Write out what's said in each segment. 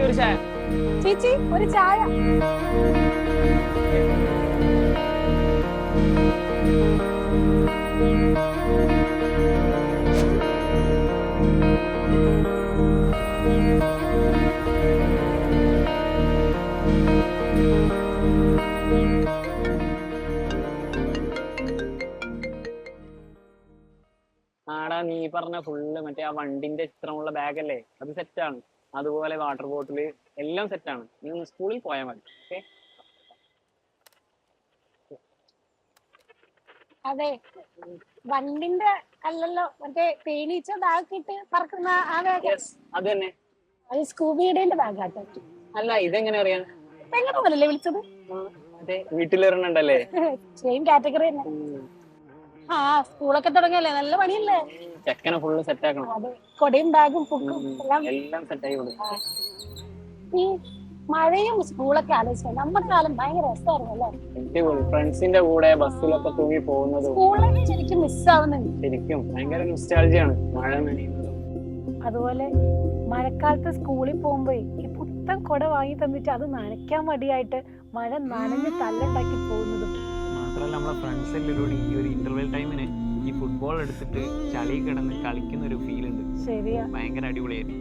ഒരു ചായ. ചേച്ചി ഒരു ചായ. ആടാ നീ പറഞ്ഞ ഫുള്ള് മറ്റേ ആ വണ്ടിന്റെ ചിത്രമുള്ള ബാഗല്ലേ, അത് സെറ്റാണ്. അതുപോലെ വാട്ടർ ബോട്ടില് എല്ലാം സെറ്റാണ്. നീ ഒന്ന് സ്കൂളിൽ പോയാൽ മതി. ഓക്കെ. അതെ, വണ്ടിന്റെ അല്ലല്ലോ, മറ്റേ തേനീച്ച ബാഗിട്ട് പറക്കുന്ന ആ ബാഗ്. അത് തന്നെ. അത് സ്കൂബിയുടെ ബാഗാട്ടോ. അല്ല, ഇതെങ്ങനെ അറിയാൻ? പെങ്ങളല്ലേ വിളിച്ചത്? അതെ, വീട്ടിലിറങ്ങണ്ടല്ലേ. സെയിം കാറ്റഗറി തന്നെ. ആ, സ്കൂളൊക്കെ തുടങ്ങിയല്ലേ, നല്ല പണിയല്ലേ. ചെക്കനെ ഫുള്ള് സെറ്റ് ആക്കണം. അതെ, കൊടയും ബാഗും ബുക്കും എല്ലാം സെറ്റ് ആയി കൊടുക്കും. ഈ മഴയും സ്കൂളൊക്കെ ആലോചിക്കാം. നമ്മുടെ കാലം ഭയങ്കര രസമായിരുന്നു അല്ലേ. ഫ്രണ്ട്സിന്റെ കൂടെ ബസ്സിലൊക്കെ തൂങ്ങി പോകുന്നത് സ്കൂളൊക്കെ ശരിക്കും മിസ്സാവുന്നുണ്ട്. ശരിക്കും ഭയങ്കര നൊസ്റ്റാൾജിയാണ് മഴ നനയുന്നത്. അതുപോലെ മഴക്കാലത്ത് സ്കൂളിൽ പോകുമ്പോ ഈ പുത്തൻ കൊട വാങ്ങി തന്നിട്ട് അത് നനയ്ക്കാൻ മടിയായിട്ട് മഴ നനഞ്ഞ് തല്ലുണ്ടാക്കി പോകുന്നതും. മാത്രമല്ല നമ്മളെ ഫ്രണ്ട്സ് എല്ലാവരും ഈ ഒരു ഇന്റർവെൽ ടൈമിന് ഈ ഫുട്ബോൾ എടുത്തിട്ട് ചളി കിടന്ന് കളിക്കുന്ന ഒരു ഫീൽ ഉണ്ട്. ശരിയാ, ഭയങ്കര അടിപൊളിയായിരുന്നു.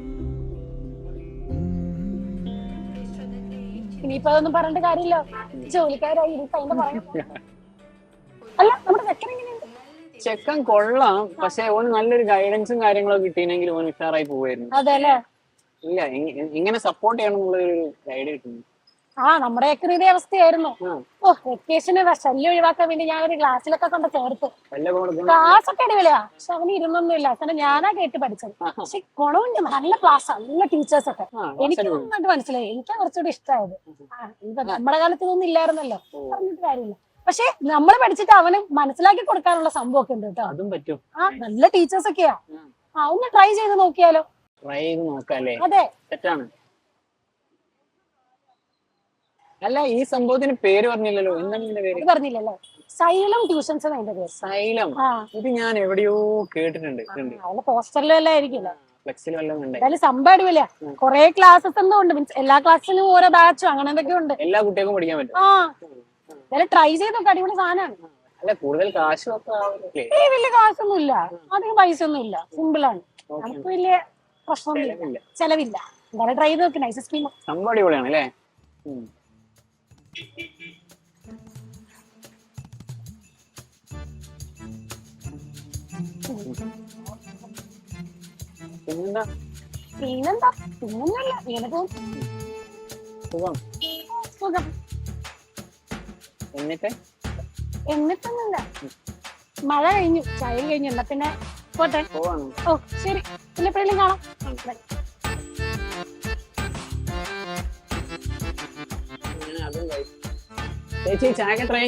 ഇനിയിപ്പോ അതൊന്നും പറഞ്ഞിട്ട് കാര്യമില്ല, ജോലിക്കാരായി അതിന്റെ പറയാം. അല്ല, നമ്മുടെ ചെക്കൻ എങ്ങനെയുണ്ട്? ചെക്കൻ കൊള്ളാം, പക്ഷെ ഓന് നല്ലൊരു ഗൈഡൻസും കാര്യങ്ങളൊക്കെ കിട്ടിയെങ്കിൽ ഓൻ ഉഷാറായി പോവായിരുന്നു. അതെ അല്ലേ. ഇല്ല, എങ്ങനെ സപ്പോർട്ട് ചെയ്യണം എന്നുള്ളൊരു ഗൈഡ് കിട്ടുന്നു. ആ, നമ്മുടെ ചെക്കൻ ഇതേ അവസ്ഥയായിരുന്നു. ഓ, വെക്കേഷന് ശല്യം ഒഴിവാക്കാൻ വേണ്ടി ഞാൻ ഒരു ക്ലാസ്സിലൊക്കെ കൊണ്ട് ചേർത്ത്. ക്ലാസ് ഒക്കെ അടിപൊളിയാ, പക്ഷെ അവന് ഇരുന്നൊന്നുമില്ല. കാരണം ഞാനാ കേട്ട് പഠിച്ചത്. പക്ഷെ ഗുണമുണ്ട്, നല്ല ക്ലാസ്സാ, നല്ല ടീച്ചേഴ്സ് ഒക്കെ. എനിക്ക് നന്നായിട്ട് മനസ്സിലായി. എനിക്ക് കുറച്ചുകൂടി ഇഷ്ടമായത്. നമ്മുടെ കാലത്ത് ഇതൊന്നും ഇല്ലായിരുന്നല്ലോ, പറഞ്ഞിട്ട് കാര്യമില്ല. പക്ഷെ നമ്മൾ പഠിച്ചിട്ട് അവന് മനസ്സിലാക്കി കൊടുക്കാനുള്ള സംഭവം ഒക്കെ ഉണ്ട് കേട്ടോ. അതും പറ്റും. ആ, നല്ല ടീച്ചേഴ്സ് ഒക്കെയാ. ആ, ഒന്ന് ട്രൈ ചെയ്ത് നോക്കിയാലോ? ട്രൈ ചെയ്ത് നോക്കാല്ലേ? അതെ, തെറ്റാണ്. അല്ല, ഈ സംഭവത്തിന് പേര് പറഞ്ഞില്ലല്ലോ. എന്താണ് ഇതിന്റെ പേര്? പറഞ്ഞില്ലല്ലോ. സൈലം ട്യൂഷൻസ് അതിന്റെ പേര്. സൈലം. ഇത് ഞാൻ എവിടെയോ കേട്ടിട്ടുണ്ട്. അവന്റെ പോസ്റ്ററിലും എല്ലാം ആയിരിക്കില്ല, ഫ്ലെക്സിലും എല്ലാം ഉണ്ട്. എന്തായാലും സംഭവം അടിപൊളിയാ. കൊറേ ക്ലാസ്സസ് ഒന്നും ഉണ്ട്, മീൻസ് എല്ലാ ക്ലാസ്സിലും ഓരോ ബാച്ചും അങ്ങനെ എന്തൊക്കെ ഉണ്ട്. എല്ലാ കുട്ടികൾക്കും പഠിക്കാൻ പറ്റും. ആ, എന്തായാലും ട്രൈ ചെയ്തൊക്കെ അടിപൊളി സാധനമാണ്. അല്ല, കൂടുതൽ കാശും ഒക്കെ വലിയ കാശൊന്നും ഇല്ല, അധികം പൈസ ഒന്നും ഇല്ല, സിമ്പിൾ ആണ്. നമുക്ക് വലിയ പ്രശ്നമൊന്നുമില്ല, ചെലവില്ല. എന്തായാലും ട്രൈ ചെയ്ത് നോക്കി. Nice scheme. സംഭവം അടിപൊളിയാണ് അല്ലേ. പിന്നെന്താ? പിന്നൊന്നുമില്ല, ഇങ്ങനെ പോകും. സുഖം. സുഖം. എന്നിട്ടൊന്നുമില്ല, മഴ കഴിഞ്ഞു, ചായ കഴിഞ്ഞു. എന്നാ പിന്നെ പോട്ടെ. ഓ ശരി, പിന്നെ എപ്പോഴെങ്കിലും കാണാം. ചേച്ചി ചായ ട്രൈ